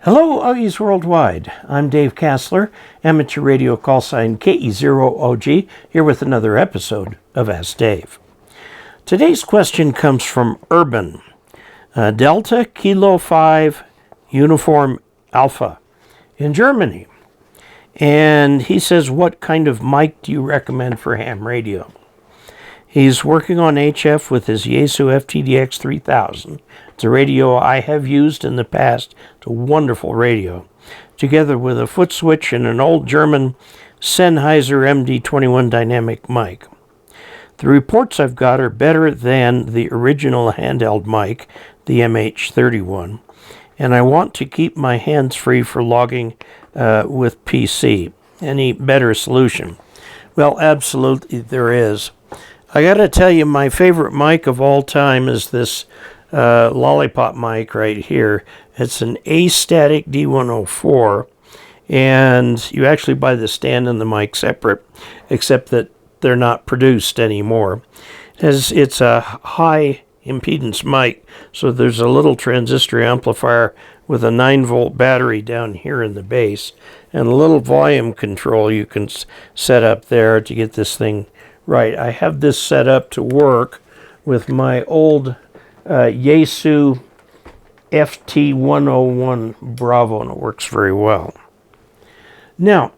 Hello, Augies Worldwide. I'm Dave Casler, amateur radio call sign KE0OG, here with another episode of Ask Dave. Today's question comes from Urban, Delta Kilo 5 Uniform Alpha in Germany. And he says, what kind of mic do you recommend for ham radio? He's working on HF with his Yaesu FTDX 3000. It's a radio I have used in the past. It's a wonderful radio, together with a foot switch and an old German Sennheiser MD21 dynamic mic. The reports I've got are better than the original handheld mic, the MH31, and I want to keep my hands free for logging with PC. Any better solution? Well, absolutely there is. I got to tell you, my favorite mic of all time is this lollipop mic right here. It's an A-Static D104, and you actually buy the stand and the mic separate, except that they're not produced anymore. It's a high impedance mic, so there's a little transistor amplifier with a 9-volt battery down here in the base, and a little volume control you can set up there to get this thing right. I have this set up to work with my old Yaesu FT101 Bravo, and it works very well. Now,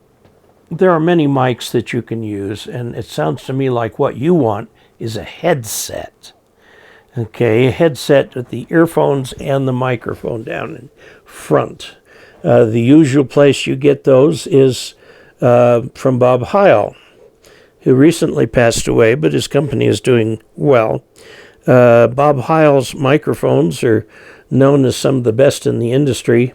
there are many mics that you can use, and it sounds to me like what you want is a headset. Okay, a headset with the earphones and the microphone down in front. The usual place you get those is from Bob Heil, who recently passed away, but his company is doing well. Bob Heil's microphones are known as some of the best in the industry.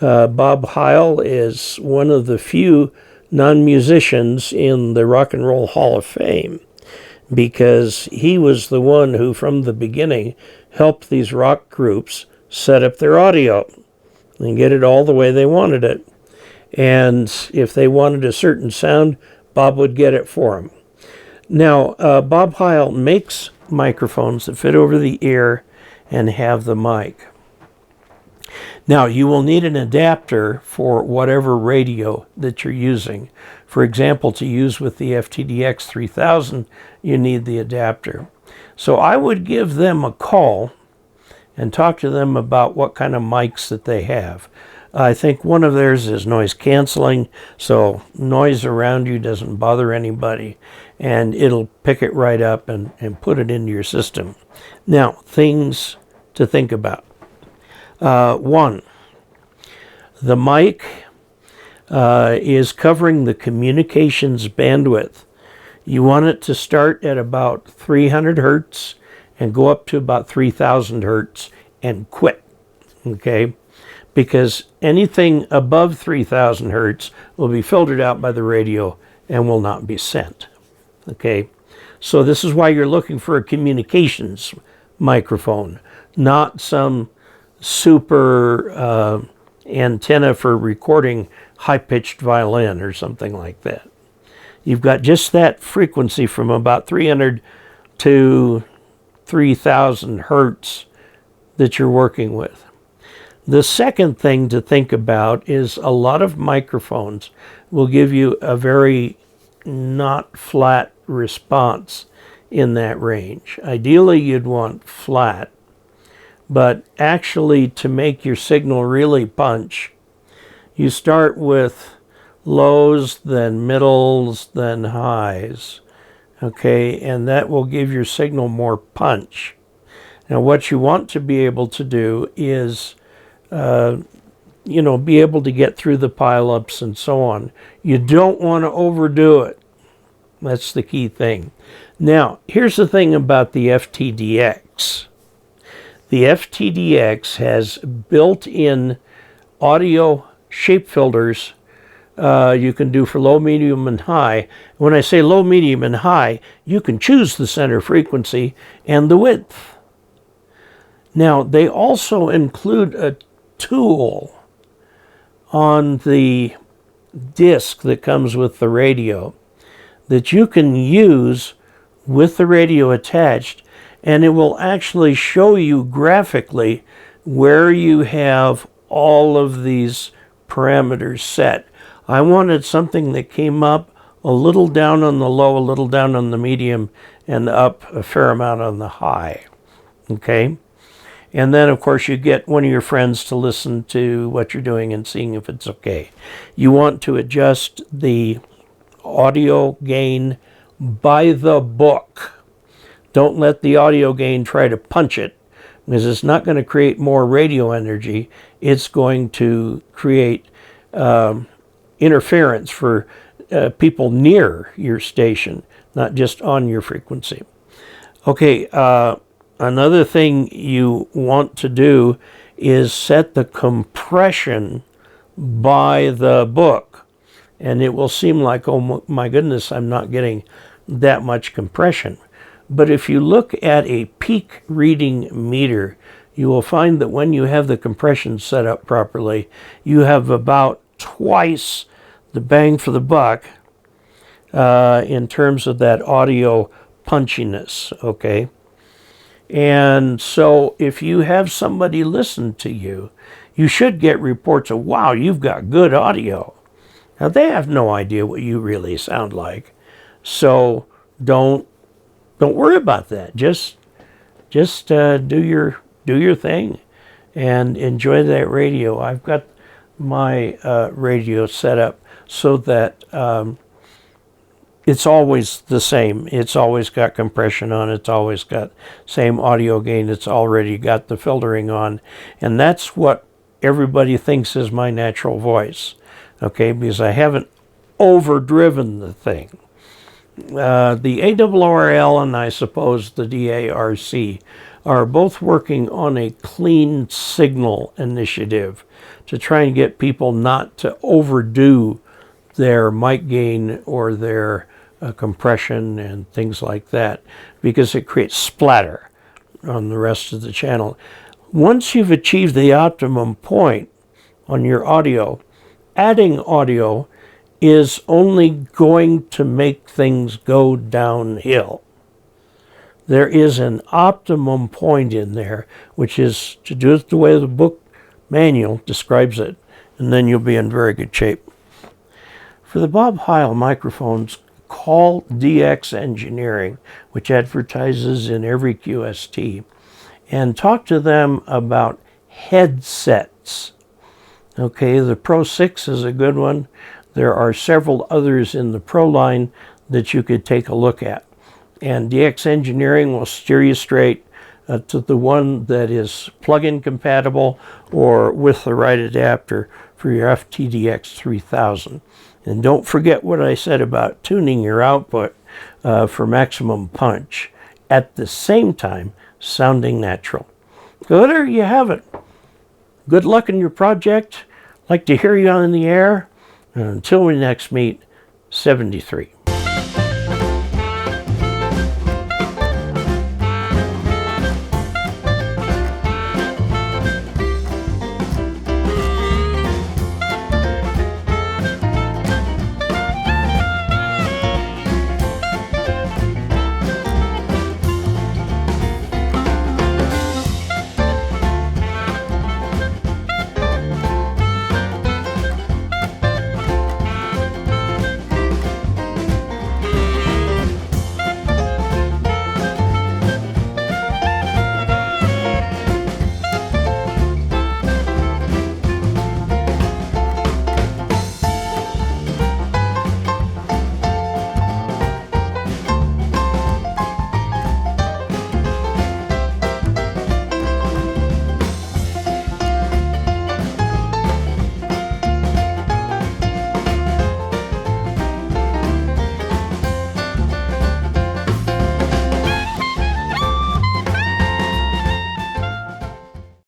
Bob Heil is one of the few non-musicians in the Rock and Roll Hall of Fame, because he was the one who, from the beginning, helped these rock groups set up their audio and get it all the way they wanted it. And if they wanted a certain sound, Bob would get it for him. Now, Bob Heil makes microphones that fit over the ear and have the mic. Now, you will need an adapter for whatever radio that you're using. For example, to use with the FTDX 3000, you need the adapter. So I would give them a call and talk to them about what kind of mics that they have. I think one of theirs is noise canceling, so noise around you doesn't bother anybody, and it'll pick it right up and put it into your system. Now, things to think about. One, the mic is covering the communications bandwidth. You want it to start at about 300 hertz and go up to about 3,000 hertz and quit, okay? Because anything above 3,000 hertz will be filtered out by the radio and will not be sent, okay? So this is why you're looking for a communications microphone, not some super antenna for recording high-pitched violin or something like that. You've got just that frequency from about 300 to 3,000 hertz that you're working with. The second thing to think about is a lot of microphones will give you a very not flat response in that range. Ideally, you'd want flat, but actually to make your signal really punch, you start with lows, then middles, then highs, okay? And that will give your signal more punch. Now, what you want to be able to do is be able to get through the pileups and so on. You don't want to overdo it. That's the key thing. Now, here's the thing about the FTDX. The FTDX has built-in audio shape filters you can do for low, medium, and high. When I say low, medium, and high, you can choose the center frequency and the width. Now, they also include a tool on the disc that comes with the radio that you can use with the radio attached, and it will actually show you graphically where you have all of these parameters set. I wanted something that came up a little down on the low, a little down on the medium, and up a fair amount on the high. Okay? And then, of course, you get one of your friends to listen to what you're doing and seeing if it's okay. You want to adjust the audio gain by the book. Don't let the audio gain try to punch it, because it's not going to create more radio energy. It's going to create interference for people near your station, not just on your frequency. Okay, another thing you want to do is set the compression by the book. And it will seem like, oh my goodness, I'm not getting that much compression. But if you look at a peak reading meter, you will find that when you have the compression set up properly, you have about twice the bang for the buck in terms of that audio punchiness, okay? And so if you have somebody listen to you, you should get reports of, wow, you've got good audio. Now, they have no idea what you really sound like. So don't worry about that. Just do your thing and enjoy that radio. I've got my radio set up so that it's always the same. It's always got compression on. It's always got same audio gain. It's already got the filtering on. And that's what everybody thinks is my natural voice. Okay, because I haven't overdriven the thing. The ARRL and I suppose the DARC are both working on a clean signal initiative to try and get people not to overdo their mic gain or their compression and things like that, because it creates splatter on the rest of the channel. Once you've achieved the optimum point on your audio, adding audio is only going to make things go downhill. There is an optimum point in there, which is to do it the way the book manual describes it, and then you'll be in very good shape. For the Bob Heil microphones, call DX Engineering, which advertises in every QST, and talk to them about headsets. Okay, the Pro 6 is a good one. There are several others in the Pro line that you could take a look at. And DX Engineering will steer you straight to the one that is plug-in compatible or with the right adapter for your FTDX 3000. And don't forget what I said about tuning your output for maximum punch, at the same time sounding natural. So there you have it. Good luck in your project. Like to hear you on the air. And until we next meet, 73.